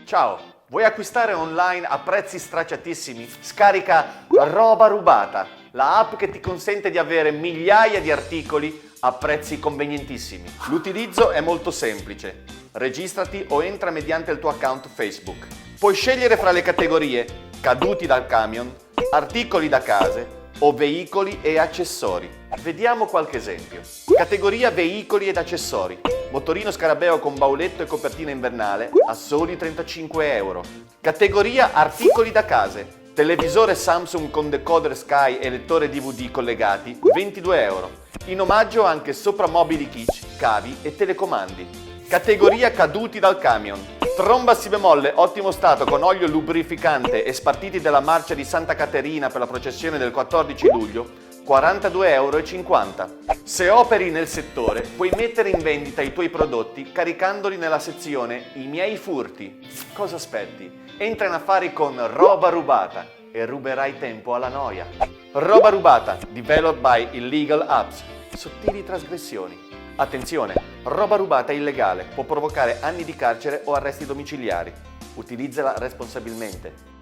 Ciao, vuoi acquistare online a prezzi stracciatissimi? Scarica Roba Rubata, la app che ti consente di avere migliaia di articoli a prezzi convenientissimi. L'utilizzo è molto semplice. Registrati o entra mediante il tuo account Facebook. Puoi scegliere fra le categorie caduti dal camion, articoli da case o veicoli e accessori. Vediamo qualche esempio. Categoria veicoli ed accessori. Motorino scarabeo con bauletto e copertina invernale a soli 35 euro. Categoria articoli da case. Televisore Samsung con decoder Sky e lettore DVD collegati 22 euro. In omaggio anche soprammobili kitsch, cavi e telecomandi. Categoria caduti dal camion. Tromba si bemolle, ottimo stato con olio lubrificante e spartiti della marcia di Santa Caterina per la processione del 14 luglio, 42,50 euro. Se operi nel settore, puoi mettere in vendita i tuoi prodotti caricandoli nella sezione I miei furti. Cosa aspetti? Entra in affari con Roba Rubata e ruberai tempo alla noia. Roba Rubata, developed by Illegal Apps. Sottili trasgressioni. Attenzione, roba rubata è illegale, può provocare anni di carcere o arresti domiciliari. Utilizzala responsabilmente.